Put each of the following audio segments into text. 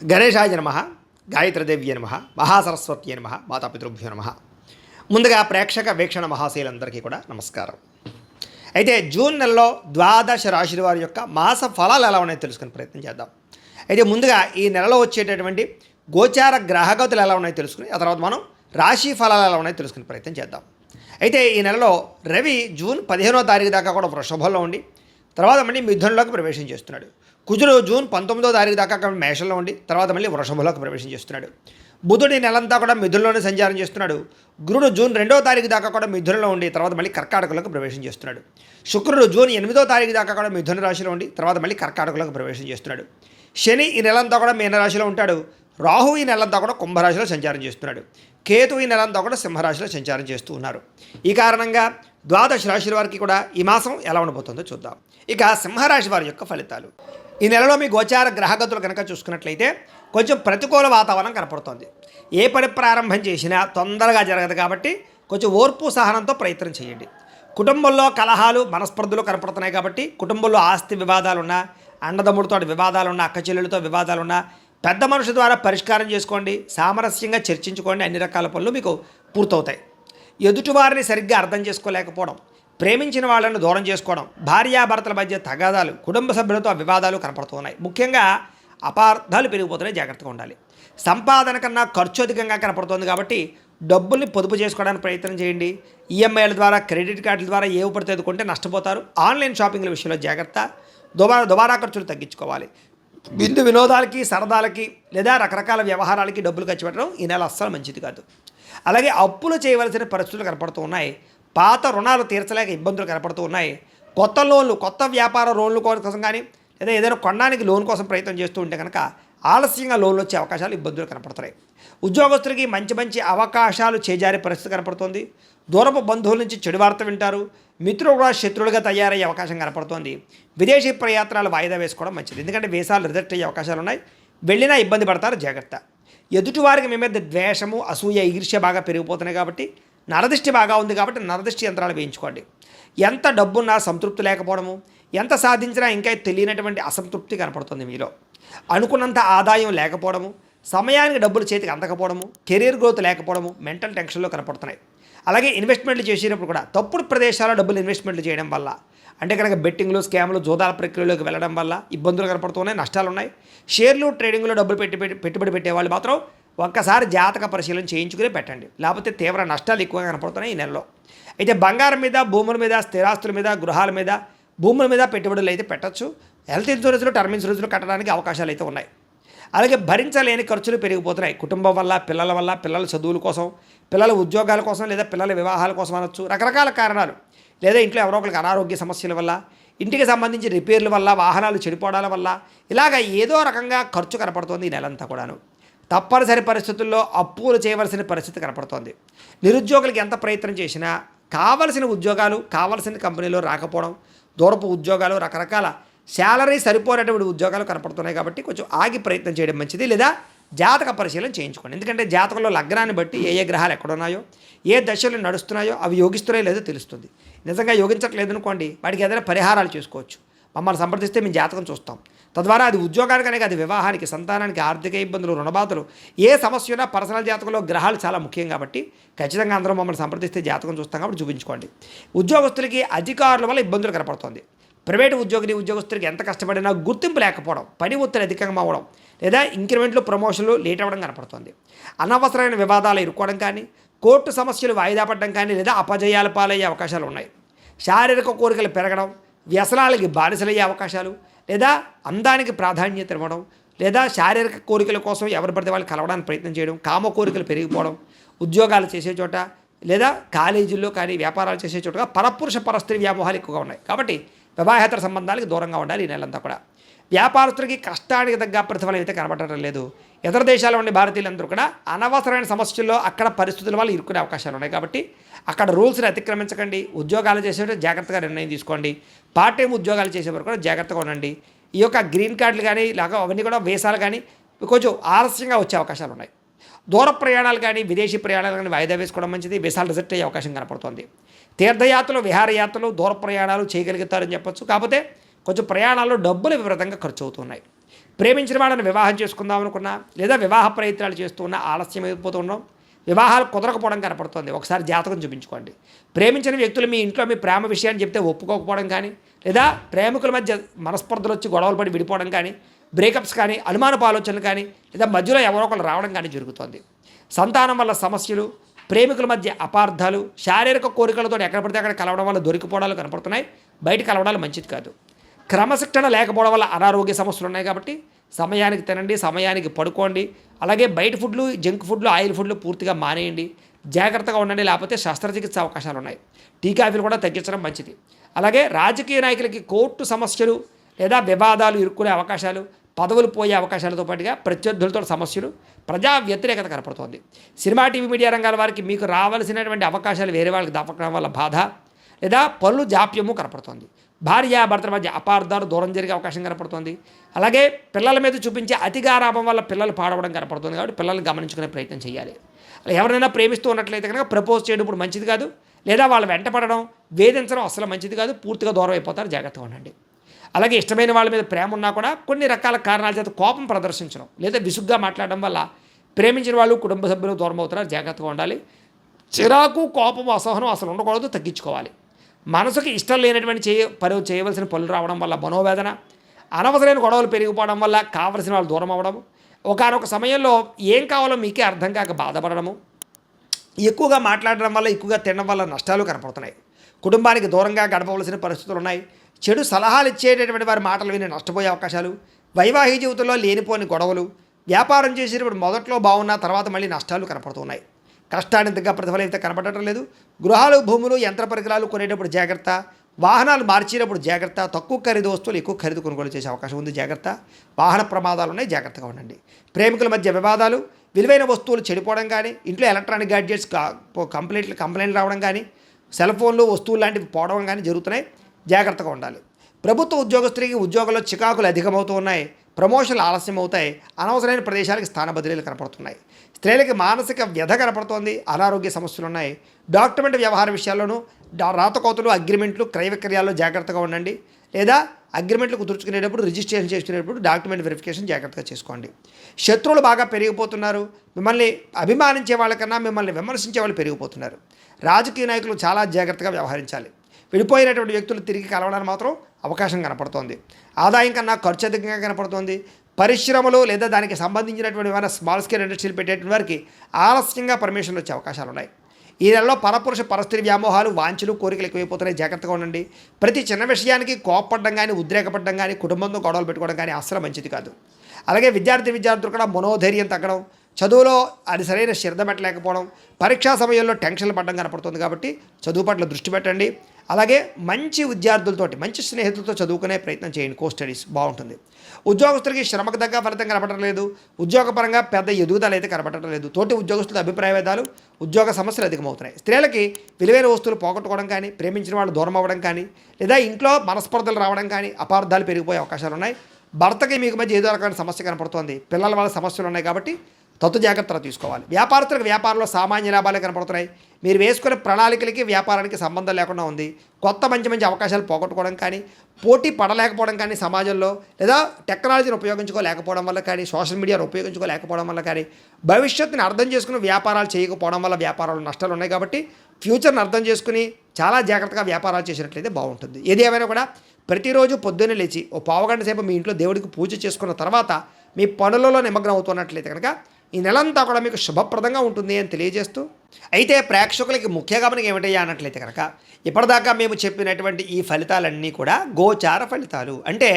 గణేశాయ నమ, గాయత్రీదేవ్య నమ, మహాసరస్వత్యే నమ, మాతాపితృభ్యో నమ. ముందుగా ప్రేక్షక వీక్షణ మహాశయులందరికీ కూడా నమస్కారం. అయితే జూన్ నెలలో ద్వాదశ రాశుల వారి యొక్క మాస ఫలాలు ఎలా ఉన్నాయో తెలుసుకునే ప్రయత్నం చేద్దాం. అయితే ముందుగా ఈ నెలలో వచ్చేటటువంటి గోచార గ్రహగతులు ఎలా ఉన్నాయో తెలుసుకుని ఆ తర్వాత మనం రాశి ఫలాలు ఎలా ఉన్నాయో తెలుసుకునే ప్రయత్నం చేద్దాం. అయితే ఈ నెలలో రవి జూన్ 15వ తారీఖు దాకా కూడా వృషభంలో ఉండి తర్వాత మళ్ళీ మిథునంలోకి ప్రవేశం చేస్తున్నాడు. కుజుడు జూన్ 19వ తారీఖు దాకా మేషంలో ఉండి తర్వాత మళ్ళీ వృషభంలోకి ప్రవేశం చేస్తున్నాడు. బుధుడు ఈ నెలంతా కూడా మిథునంలోనే సంచారం చేస్తున్నాడు. గురుడు జూన్ 2వ తారీఖు దాకా కూడా మిథునంలో ఉండి తర్వాత మళ్ళీ కర్కాటకంలోకి ప్రవేశం చేస్తున్నాడు. శుక్రుడు జూన్ 8వ తారీఖు దాకా కూడా మిథున రాశిలో ఉండి తర్వాత మళ్ళీ కర్కాటకంలోకి ప్రవేశం చేస్తున్నాడు. శని ఈ నెలంతా కూడా మీనరాశిలో ఉంటాడు. రాహు ఈ నెలంతా కూడా కుంభరాశిలో సంచారం చేస్తున్నాడు. కేతు ఈ నెలంతా కూడా సింహరాశిలో సంచారం చేస్తూ ఉన్నారు. ఈ కారణంగా ద్వాదశ రాశుల వారికి కూడా ఈ మాసం ఎలా ఉండబోతుందో చూద్దాం. ఇక సింహరాశి వారి యొక్క ఫలితాలు. ఈ నెలలో మీ గోచార గ్రహగతులు కనుక చూసుకున్నట్లయితే కొంచెం ప్రతికూల వాతావరణం కనపడుతోంది. ఏ పని ప్రారంభం చేసినా తొందరగా జరగదు కాబట్టి కొంచెం ఓర్పు సహనంతో ప్రయత్నం చేయండి. కుటుంబంలో కలహాలు మనస్పర్ధలు కనపడుతున్నాయి కాబట్టి కుటుంబంలో ఆస్తి వివాదాలున్నా, అన్నదమ్ముడితో వివాదాలున్నా, అక్క చెల్లెలతో వివాదాలున్నా పెద్ద మనుషుల ద్వారా పరిష్కారం చేసుకోండి. సామరస్యంగా చర్చించుకోండి. అన్ని రకాల పనులు మీకు పూర్తవుతాయి. ఎదుటివారిని సరిగ్గా అర్థం చేసుకోలేకపోవడం, ప్రేమించిన వాళ్ళను దూరం చేసుకోవడం, భార్యాభర్తల మధ్య తగాదాలు, కుటుంబ సభ్యులతో వివాదాలు కనపడుతున్నాయి. ముఖ్యంగా అపార్థాలు పెరిగిపోతున్నాయి. జాగ్రత్తగా ఉండాలి. సంపాదన కన్నా ఖర్చు అధికంగా కనపడుతుంది కాబట్టి డబ్బుల్ని పొదుపు చేసుకోవడానికి ప్రయత్నం చేయండి. ఈఎంఐల ద్వారా, క్రెడిట్ కార్డుల ద్వారా ఏవి పడితే ఎదుర్కొంటే నష్టపోతారు. ఆన్లైన్ షాపింగ్ల విషయంలో జాగ్రత్త. దుబారా ఖర్చులు తగ్గించుకోవాలి. విందు వినోదాలకి, సరదాలకి లేదా రకరకాల వ్యవహారాలకి డబ్బులు ఖర్చు పెట్టడం ఈ నెల అస్సలు మంచిది కాదు. అలాగే అప్పులు చేయవలసిన పరిస్థితులు కనపడుతూ ఉన్నాయి. పాత రుణాలు తీర్చలేక ఇబ్బందులు కనపడుతూ ఉన్నాయి. కొత్త లోన్లు, కొత్త వ్యాపార లోన్లు కోసం కానీ లేదా ఏదైనా కొనడానికి లోన్ కోసం ప్రయత్నం చేస్తూ ఉంటే కనుక ఆలస్యంగా లోన్లు వచ్చే అవకాశాలు, ఇబ్బందులు కనపడుతున్నాయి. ఉద్యోగస్తులకి మంచి మంచి అవకాశాలు చేజారే పరిస్థితి కనపడుతోంది. దూరపు బంధువుల నుంచి చెడు వార్త వింటారు. మిత్రులు కూడా శత్రువులుగా తయారయ్యే అవకాశం కనపడుతోంది. విదేశీ ప్రయాత్నాలు వాయిదా వేసుకోవడం మంచిది. ఎందుకంటే వీసాలు రిజెక్ట్ అయ్యే అవకాశాలు ఉన్నాయి. వెళ్ళినా ఇబ్బంది పడతారు. జాగ్రత్త. ఎదుటివారికి మీ మీద ద్వేషము, అసూయ, ఈర్ష్య బాగా పెరిగిపోతున్నాయి కాబట్టి నరదృష్టి బాగా ఉంది కాబట్టి నరదృష్టి యంత్రాలు వేయించుకోండి. ఎంత డబ్బున్నా సంతృప్తి లేకపోవడము, ఎంత సాధించినా ఇంకా తెలియనటువంటి అసంతృప్తి కనపడుతుంది మీలో. అనుకున్నంత ఆదాయం లేకపోవడము, సమయానికి డబ్బులు చేతికి అందకపోవడము, కెరీర్ గ్రోత్ లేకపోవడము, మెంటల్ టెన్షన్లో కనపడుతున్నాయి. అలాగే ఇన్వెస్ట్మెంట్లు చేసినప్పుడు కూడా తప్పుడు ప్రదేశాల్లో డబ్బులు ఇన్వెస్ట్మెంట్లు చేయడం వల్ల, అంటే కనుక బెట్టింగ్లు, స్కామ్లు, జోదాల ప్రక్రియలోకి వెళ్ళడం వల్ల ఇబ్బందులు కనపడుతున్నాయి, నష్టాలు ఉన్నాయి. షేర్లు, ట్రేడింగ్లో డబ్బులు పెట్టుబడి పెట్టేవాళ్ళు మాత్రం ఒక్కసారి జాతక పరిశీలన చేయించుకుని పెట్టండి. లేకపోతే తీవ్ర నష్టాలు ఎక్కువగా కనపడుతున్నాయి ఈ నెలలో. అయితే బంగారం మీద, భూముల మీద, స్థిరాస్తుల మీద, గృహాల మీద, భూముల మీద పెట్టుబడులు అయితే పెట్టచ్చు. హెల్త్ ఇన్సూరెన్స్లు, టర్మ్ ఇన్సూరెన్స్లు కట్టడానికి అవకాశాలు అయితే ఉన్నాయి. అలాగే భరించలేని ఖర్చులు పెరిగిపోతున్నాయి. కుటుంబం వల్ల, పిల్లల వల్ల, పిల్లల చదువుల కోసం, పిల్లల ఉద్యోగాల కోసం లేదా పిల్లల వివాహాల కోసం అనొచ్చు. రకరకాల కారణాలు, లేదా ఇంట్లో ఎవరో ఒకరికి అనారోగ్య సమస్యల వల్ల, ఇంటికి సంబంధించి రిపేర్ల వల్ల, వాహనాలు చెడిపోవడాల వల్ల ఇలాగ ఏదో రకంగా ఖర్చు కనపడుతోంది ఈ నెలంతా కూడాను. తప్పనిసరి పరిస్థితుల్లో అప్పులు చేయవలసిన పరిస్థితి కనపడుతోంది. నిరుద్యోగులకి ఎంత ప్రయత్నం చేసినా కావలసిన ఉద్యోగాలు కావలసిన కంపెనీలో రాకపోవడం, దూరపు ఉద్యోగాలు, రకరకాల శాలరీ సరిపోయేటువంటి ఉద్యోగాలు కనపడుతున్నాయి కాబట్టి కొంచెం ఆగి ప్రయత్నం చేయడం మంచిది. లేదా జాతక పరిశీలన చేయించుకోండి. ఎందుకంటే జాతకంలో లగ్నాన్ని బట్టి ఏ ఏ గ్రహాలు ఎక్కడున్నాయో, ఏ దశలు నడుస్తున్నాయో అవి యోగిస్తున్నాయో లేదో తెలుస్తుంది. నిజంగా యోగించట్లేదు అనుకోండి, వాటికి ఏదైనా పరిహారాలు చేసుకోవచ్చు. మమ్మల్ని సంప్రదిస్తే మేము జాతకం చూస్తాం. తద్వారా అది ఉద్యోగానికనే కాదు, వివాహానికి, సంతానానికి, ఆర్థిక ఇబ్బందులు, రుణబాధలు, ఏ సమస్య ఉన్నా పర్సనల్ జాతకంలో గ్రహాలు చాలా ముఖ్యం కాబట్టి ఖచ్చితంగా అందరూ మమ్మల్ని సంప్రదిస్తే జాతకం చూస్తాం కాబట్టి చూపించుకోండి. ఉద్యోగస్తులకి అధికారుల వల్ల ఇబ్బందులు కనపడుతోంది. ప్రైవేటు ఉద్యోగులకి ఎంత కష్టపడినా గుర్తింపు లేకపోవడం, పని ఒత్తిడి అధికంగా అవ్వడం, లేదా ఇంక్రిమెంట్లు, ప్రమోషన్లు లేట్ అవ్వడం కనపడుతుంది. అనవసరమైన వివాదాలు ఇరుక్కోవడం కానీ, కోర్టు సమస్యలు వాయిదా పడడం కానీ, లేదా అపజయాల పాలయ్యే అవకాశాలు ఉన్నాయి. శారీరక కోరికలు పెరగడం, వ్యసనాలకి బానిసలయ్యే అవకాశాలు, లేదా అందానికి ప్రాధాన్యత ఇవ్వడం, లేదా శారీరక కోరికల కోసం ఎవరు పడితే వాళ్ళు కలవడానికి ప్రయత్నం చేయడం, కామ కోరికలు పెరిగిపోవడం, ఉద్యోగాలు చేసే చోట లేదా కాలేజీల్లో కానీ వ్యాపారాలు చేసే చోటగా పరపురుష పరస్త్రీ వ్యామోహాలు ఎక్కువగా ఉన్నాయి. కాబట్టి వివాహేతర సంబంధాలకు దూరంగా ఉండాలి ఈ నెలంతా కూడా. వ్యాపారస్తులకి కష్టానికి తగ్గ ప్రతిఫలం అయితే కనబడటం లేదు. ఇతర దేశాల్లో ఉండే భారతీయులందరూ కూడా అనవసరమైన సమస్యల్లో అక్కడ పరిస్థితుల వల్ల ఇరుక్కునే అవకాశాలు ఉన్నాయి. కాబట్టి అక్కడ రూల్స్ని అతిక్రమించకండి. ఉద్యోగాలు చేసేటప్పుడు జాగ్రత్తగా నిర్ణయం తీసుకోండి. పార్ట్ టైం ఉద్యోగాలు చేసేవారు కూడా జాగ్రత్తగా ఉండండి. ఈ యొక్క గ్రీన్ కార్డులు కానీ ఇలాగ అవన్నీ కూడా వీసాలు కానీ కొంచెం ఆలస్యంగా వచ్చే అవకాశాలు ఉన్నాయి. దూర ప్రయాణాలు కానీ, విదేశీ ప్రయాణాలు కానీ వాయిదా వేసుకోవడం మంచిది. వీసాలు రిజెక్ట్ అయ్యే అవకాశం కనపడుతుంది. తీర్థయాత్రలు, విహారయాత్రలు, దూర ప్రయాణాలు చేయగలుగుతారని చెప్పొచ్చు. కాకపోతే కొంచెం ప్రయాణాల్లో డబ్బులు విపరీతంగా ఖర్చు అవుతున్నాయి. ప్రేమించిన వాళ్ళని వివాహం చేసుకుందాం అనుకున్నా లేదా వివాహ ప్రయత్నాలు చేస్తూ ఉన్నా ఆలస్యం అయిపోతూ ఉన్నాం, వివాహాలు కుదరకపోవడం కనపడుతుంది. ఒకసారి జాతకం చూపించుకోండి. ప్రేమించిన వ్యక్తులు మీ ఇంట్లో మీ ప్రేమ విషయాన్ని చెప్తే ఒప్పుకోకపోవడం కానీ, లేదా ప్రేమికుల మధ్య మనస్పర్ధలు వచ్చి గొడవలు పడి విడిపోవడం కానీ, బ్రేకప్స్ కానీ, అనుమానపు ఆలోచనలు కానీ, లేదా మధ్యలో ఎవరో ఒకరు రావడం కానీ జరుగుతుంది. సంతానం వల్ల సమస్యలు, ప్రేమికుల మధ్య అపార్థాలు, శారీరక కోరికలతో ఎక్కడ పడితే అక్కడ కలవడం వల్ల దొరికిపోవడాలు కనపడుతున్నాయి. బయట కలవడాలు మంచిది కాదు. క్రమశిక్షణ లేకపోవడం వల్ల అనారోగ్య సమస్యలు ఉన్నాయి. కాబట్టి సమయానికి తినండి, సమయానికి పడుకోండి. అలాగే బయట ఫుడ్లు, జంక్ ఫుడ్లు, ఆయిల్ ఫుడ్లు పూర్తిగా మానేయండి. జాగ్రత్తగా ఉండండి, లేకపోతే శస్త్రచికిత్స అవకాశాలు ఉన్నాయి. టీ కాఫీలు కూడా తగ్గించడం మంచిది. అలాగే రాజకీయ నాయకులకి కోర్టు సమస్యలు లేదా వివాదాలు ఇరుక్కునే అవకాశాలు, పదవులు పోయే అవకాశాలతో పాటుగా ప్రత్యర్థులతో సమస్యలు, ప్రజా వ్యతిరేకత కనపడుతోంది. సినిమా, టీవీ, మీడియా రంగాల వారికి మీకు రావాల్సినటువంటి అవకాశాలు వేరే వాళ్ళకి దక్కడం వల్ల బాధ లేదా పనులు జాప్యము కనపడుతోంది. భార్యాభర్తల మధ్య అపార్థాలు, దూరం జరిగే అవకాశం కనపడుతుంది. అలాగే పిల్లల మీద చూపించే అతిగారాభం వల్ల పిల్లలు పాడవడం కనపడుతుంది. కాబట్టి పిల్లల్ని గమనించుకునే ప్రయత్నం చేయాలి. అలా ఎవరైనా ప్రేమిస్తూ ఉన్నట్లయితే కనుక ప్రపోజ్ చేయడం ఇప్పుడు మంచిది కాదు, లేదా వాళ్ళు వెంటపడడం, వేధించడం అసలు మంచిది కాదు. పూర్తిగా దూరం అయిపోతారు, జాగ్రత్తగా ఉండండి. అలాగే ఇష్టమైన వాళ్ళ మీద ప్రేమ ఉన్నా కూడా కొన్ని రకాల కారణాల చేత కోపం ప్రదర్శించడం లేదా విసుగ్గా మాట్లాడడం వల్ల ప్రేమించిన వాళ్ళు, కుటుంబ సభ్యులు దూరం అవుతారు, జాగ్రత్తగా ఉండాలి. చిరాకు, కోపం, అసహనం అసలు ఉండకూడదు, తగ్గించుకోవాలి. మనసుకి ఇష్టం లేనటువంటి చేయవలసిన పనులు రావడం వల్ల మనోవేదన, అనవసరమైన గొడవలు పెరిగిపోవడం వల్ల కావలసిన వాళ్ళు దూరం అవ్వడము, ఒకానొక సమయంలో ఏం కావాలో మీకే అర్థం కాక బాధపడడము, ఎక్కువగా మాట్లాడడం వల్ల, ఎక్కువగా తినడం వల్ల నష్టాలు కనపడుతున్నాయి. కుటుంబానికి దూరంగా గడపవలసిన పరిస్థితులు ఉన్నాయి. చెడు సలహాలు ఇచ్చేటటువంటి వారి మాటలు విని నష్టపోయే అవకాశాలు, వైవాహిక జీవితంలో లేనిపోని గొడవలు, వ్యాపారం చేసేటప్పుడు మొదట్లో బాగున్న తర్వాత మళ్ళీ నష్టాలు కనపడుతున్నాయి. కష్టానికి తగ్గ ప్రతిఫలం అయితే కనపడటం లేదు. గృహాలు, భూములు, యంత్ర పరికరాలు కొనేటప్పుడు జాగ్రత్త, వాహనాలు మార్చేటప్పుడు జాగ్రత్త, తక్కువ ఖరీదు వస్తువులు ఎక్కువ ఖరీదు కొనుగోలు చేసే అవకాశం ఉంది, జాగ్రత్త. వాహన ప్రమాదాలు ఉన్నాయి, జాగ్రత్తగా ఉండండి. ప్రేమికుల మధ్య వివాదాలు, విలువైన వస్తువులు చెడిపోవడం కానీ, ఇంట్లో ఎలక్ట్రానిక్ గ్యాడ్జెట్స్ కంప్లైంట్లు రావడం కానీ, సెల్ ఫోన్లు, వస్తువులు లాంటివి పోవడం కానీ జరుగుతున్నాయి, జాగ్రత్తగా ఉండాలి. ప్రభుత్వ ఉద్యోగస్తులకి ఉద్యోగంలో చికాకులు అధికమవుతూ ఉన్నాయి, ప్రమోషన్లు ఆలస్యం అవుతాయి, అనవసరమైన ప్రదేశాలకు స్థాన బదిలీలు కనపడుతున్నాయి. స్త్రీలకి మానసిక వ్యధ కనపడుతోంది, అనారోగ్య సమస్యలు ఉన్నాయి. డాక్యుమెంట్ వ్యవహార విషయాల్లోనూ రాతకోతలు, అగ్రిమెంట్లు, క్రయ విక్రయాల్లో జాగ్రత్తగా ఉండండి. లేదా అగ్రిమెంట్లు కుదుర్చుకునేటప్పుడు, రిజిస్ట్రేషన్ చేసుకునేటప్పుడు డాక్యుమెంట్ వెరిఫికేషన్ జాగ్రత్తగా చేసుకోండి. శత్రువులు బాగా పెరిగిపోతున్నారు. మిమ్మల్ని అభిమానించే వాళ్ళకన్నా మిమ్మల్ని విమర్శించే వాళ్ళు పెరిగిపోతున్నారు. రాజకీయ నాయకులు చాలా జాగ్రత్తగా వ్యవహరించాలి. విడిపోయినటువంటి వ్యక్తులు తిరిగి కలవడానికి మాత్రం అవకాశం కనపడుతోంది. ఆదాయం కన్నా ఖర్చు అధికంగా కనపడుతోంది. పరిశ్రమలు లేదా దానికి సంబంధించినటువంటి ఏమైనా స్మాల్ స్కేల్ ఇండస్ట్రీలు పెట్టేటువంటి వారికి ఆలస్యంగా పర్మిషన్లు వచ్చే అవకాశాలు ఉన్నాయి. ఈ నెలలో పరపురుష పరస్త్రీ వ్యామోహాలు, వాంఛలు, కోరికలు ఎక్కువైపోతున్నాయి, జాగ్రత్తగా ఉండండి. ప్రతి చిన్న విషయానికి కోపపడడం కానీ, ఉద్రేకపడడం కానీ, కుటుంబంతో గొడవలు పెట్టుకోవడం కానీ అస్సలు మంచిది కాదు. అలాగే విద్యార్థులు కూడా మనోధైర్యం తగ్గడం, చదువులో అది సరైన శ్రద్ధ పెట్టలేకపోవడం, పరీక్షా సమయంలో టెన్షన్లు పడడం కనపడుతుంది. కాబట్టి చదువు పట్ల దృష్టి పెట్టండి. అలాగే మంచి విద్యార్థులతోటి, మంచి స్నేహితులతో చదువుకునే ప్రయత్నం చేయండి. కో స్టడీస్ బాగుంటుంది. ఉద్యోగస్తులకి శ్రమకు తగ్గ ఫలితం కనపడటం లేదు. ఉద్యోగపరంగా పెద్ద ఎదుగుదల అయితే కనపడటం లేదు. తోటి ఉద్యోగస్తుల అభిప్రాయ భేదాలు, ఉద్యోగ సమస్యలు అధికమవుతున్నాయి. స్త్రీలకి విలువైన వస్తువులు పోగొట్టుకోవడం కానీ, ప్రేమించిన వాళ్ళు దూరం అవ్వడం కానీ, లేదా ఇంట్లో మనస్పర్ధలు రావడం కానీ, అపార్థాలు పెరిగిపోయే అవకాశాలు ఉన్నాయి. భర్తకి మీకు మధ్య ఏదో రకమైన సమస్య కనపడుతోంది, పిల్లల వల్ల సమస్యలు ఉన్నాయి. కాబట్టి తత్తు జాగ్రత్తలు తీసుకోవాలి. వ్యాపారస్తులకు వ్యాపారంలో సామాన్య లాభాలే కనపడుతున్నాయి. మీరు వేసుకునే ప్రణాళికలకి వ్యాపారానికి సంబంధం లేకుండా ఉంది. కొత్త మంచి అవకాశాలు పోగొట్టుకోవడం కానీ, పోటీ పడలేకపోవడం కానీ, సమాజంలో లేదా టెక్నాలజీని ఉపయోగించుకోలేకపోవడం వల్ల కానీ, సోషల్ మీడియాను ఉపయోగించుకోలేకపోవడం వల్ల కానీ, భవిష్యత్తుని అర్థం చేసుకుని వ్యాపారాలు చేయకపోవడం వల్ల వ్యాపారాలు నష్టాలు ఉన్నాయి. కాబట్టి ఫ్యూచర్ని అర్థం చేసుకుని చాలా జాగ్రత్తగా వ్యాపారాలు చేసినట్లయితే బాగుంటుంది. ఏది ఏమైనా కూడా ప్రతిరోజు పొద్దున్నే లేచి ఓ పావుగంట సేపు మీ ఇంట్లో దేవుడికి పూజ చేసుకున్న తర్వాత మీ పనులలో నిమగ్నం అవుతున్నట్లయితే కనుక ఈ నెలంతా కూడా మీకు శుభప్రదంగా ఉంటుంది అని తెలియజేస్తూ, అయితే ప్రేక్షకులకి ముఖ్య గమనిక ఏమిటయ్యా అన్నట్లయితే కనుక ఇప్పటిదాకా మేము చెప్పినటువంటి ఈ ఫలితాలన్నీ కూడా గోచార ఫలితాలు, అంటే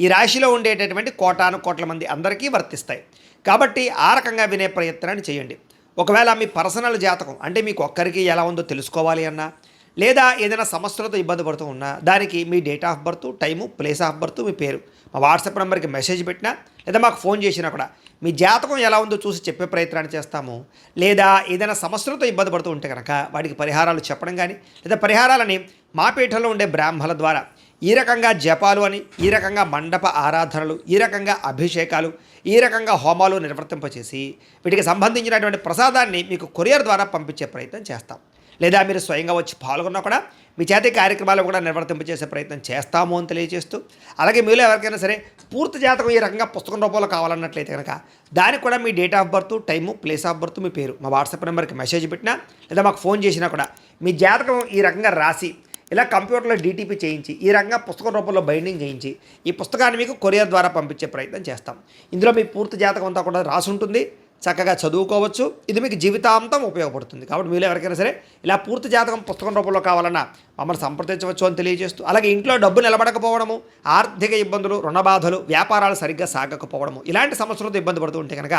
ఈ రాశిలో ఉండేటటువంటి కోటాను మంది అందరికీ వర్తిస్తాయి. కాబట్టి ఆ రకంగా వినే ప్రయత్నాన్ని చేయండి. ఒకవేళ మీ పర్సనల్ జాతకం అంటే మీకు ఒక్కరికి ఎలా ఉందో తెలుసుకోవాలి అన్నా, లేదా ఏదైనా సమస్యలతో ఇబ్బంది పడుతూ ఉన్నా, దానికి మీ date of birth, time, place of birth, మీ పేరు మా వాట్సాప్ నెంబర్కి మెసేజ్ పెట్టినా, లేదా మాకు ఫోన్ చేసినా కూడా మీ జాతకం ఎలా ఉందో చూసి చెప్పే ప్రయత్నాన్ని చేస్తాము. లేదా ఏదైనా సమస్యలతో ఇబ్బంది పడుతూ ఉంటే కనుక వాటికి పరిహారాలు చెప్పడం కానీ, లేదా పరిహారాలని మా పీఠంలో ఉండే బ్రాహ్మణుల ద్వారా ఈ రకంగా జపాలు అని, ఈ రకంగా మండప ఆరాధనలు, ఈ రకంగా అభిషేకాలు, ఈ రకంగా హోమాలు నిర్వర్తింపచేసి వీటికి సంబంధించినటువంటి ప్రసాదాన్ని మీకు కొరియర్ ద్వారా పంపించే ప్రయత్నం చేస్తాం. లేదా మీరు స్వయంగా వచ్చి పాల్గొన్నా కూడా మీ చేతి కార్యక్రమాలు కూడా నిర్వర్తింపజేసే ప్రయత్నం చేస్తాము అని తెలియజేస్తూ, అలాగే మీలో ఎవరికైనా సరే పూర్తి జాతకం ఈ రకంగా పుస్తకం రూపంలో కావాలన్నట్లయితే కనుక దానికి కూడా మీ date of birth, time, place of birth, మీ పేరు మా వాట్సాప్ నెంబర్కి మెసేజ్ పెట్టినా లేదా మాకు ఫోన్ చేసినా కూడా మీ జాతకం ఈ రకంగా రాసి ఇలా కంప్యూటర్లో డీటీపీ చేయించి ఈ రకంగా పుస్తకం రూపంలో బైండింగ్ చేయించి ఈ పుస్తకాన్ని మీకు కొరియర్ ద్వారా పంపించే ప్రయత్నం చేస్తాం. ఇందులో మీ పూర్తి జాతకం అంతా కూడా రాసి ఉంటుంది, చక్కగా చదువుకోవచ్చు. ఇది మీకు జీవితాంతం ఉపయోగపడుతుంది. కాబట్టి మీరు ఎవరికైనా సరే ఇలా పూర్తి జాతకం పుస్తకం రూపంలో కావాలన్నా మమ్మల్ని సంప్రదించవచ్చు అని తెలియజేస్తూ, అలాగే ఇంట్లో డబ్బు నిలబడకపోవడము, ఆర్థిక ఇబ్బందులు, రుణ బాధలు, వ్యాపారాలు సరిగ్గా సాగకపోవడము, ఇలాంటి సమస్యలతో ఇబ్బంది పడుతూ ఉంటే కనుక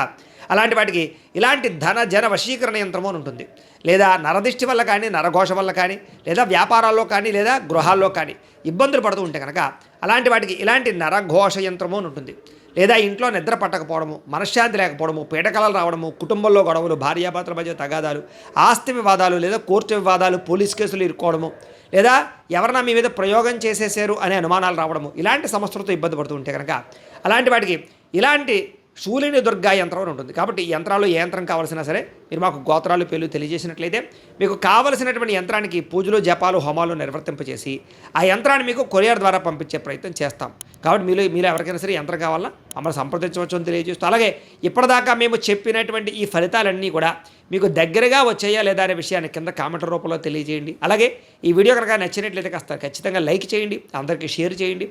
అలాంటి వాటికి ఇలాంటి ధన జన వశీకరణ యంత్రము అని ఉంటుంది. లేదా నరదిష్టి వల్ల కానీ, నరఘోష వల్ల కానీ, లేదా వ్యాపారాల్లో కానీ, లేదా గృహాల్లో కానీ ఇబ్బందులు పడుతూ ఉంటే కనుక అలాంటి వాటికి ఇలాంటి నరఘోష యంత్రము అని ఉంటుంది. లేదా ఇంట్లో నిద్ర పట్టకపోవడము, మనశ్శాంతి లేకపోవడము, పీడకలలు రావడము, కుటుంబంలో గొడవలు, భార్యాభర్తల మధ్య తగాదాలు, ఆస్తి వివాదాలు, లేదా కోర్టు వివాదాలు, పోలీస్ కేసులు ఇరుక్కోవడము, లేదా ఎవరైనా మీ మీద ప్రయోగం చేసేసారు అనే అనుమానాలు రావడము, ఇలాంటి సమస్యలతో ఇబ్బంది పడుతూ ఉంటే కనుక అలాంటి వాటికి ఇలాంటి శూలిని దుర్గా యంత్రం అని ఉంటుంది. కాబట్టి ఈ యంత్రాలు ఏ యంత్రం కావాల్సినా సరే మీరు మాకు గోత్రాలు పేర్లు తెలియజేసినట్లయితే మీకు కావలసినటువంటి యంత్రానికి పూజలు, జపాలు, హోమాలు నిర్వర్తింపజేసి ఆ యంత్రాన్ని మీకు కొరియర్ ద్వారా పంపించే ప్రయత్నం చేస్తాం. కాబట్టి మీరు ఎవరికైనా సరే యంత్రం కావాలన్నా మమ్మల్ని సంప్రదించవచ్చు అని తెలియజేస్తూ, అలాగే ఇప్పటిదాకా మేము చెప్పినటువంటి ఈ ఫలితాలన్నీ కూడా మీకు దగ్గరగా వచ్చాయా లేదా అనే విషయాన్ని కింద కామెంట్ రూపంలో తెలియజేయండి. అలాగే ఈ వీడియో కనుక నచ్చినట్లయితే కాస్త ఖచ్చితంగా లైక్ చేయండి, అందరికీ షేర్ చేయండి.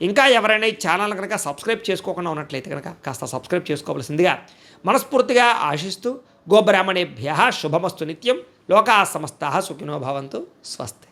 ఇంకా ఎవరైనా ఈ ఛానల్ కనుక సబ్స్క్రైబ్ చేసుకోకుండా ఉన్నట్లయితే కనుక కాస్త సబ్స్క్రైబ్ చేసుకోవాల్సిందిగా మనస్ఫూర్తిగా ఆశిస్తూ, గోబ్రాహ్మణేభ్యః శుభమస్తు నిత్యం, లోకాః సమస్తాః సుఖినో భవంతు. స్వస్తి.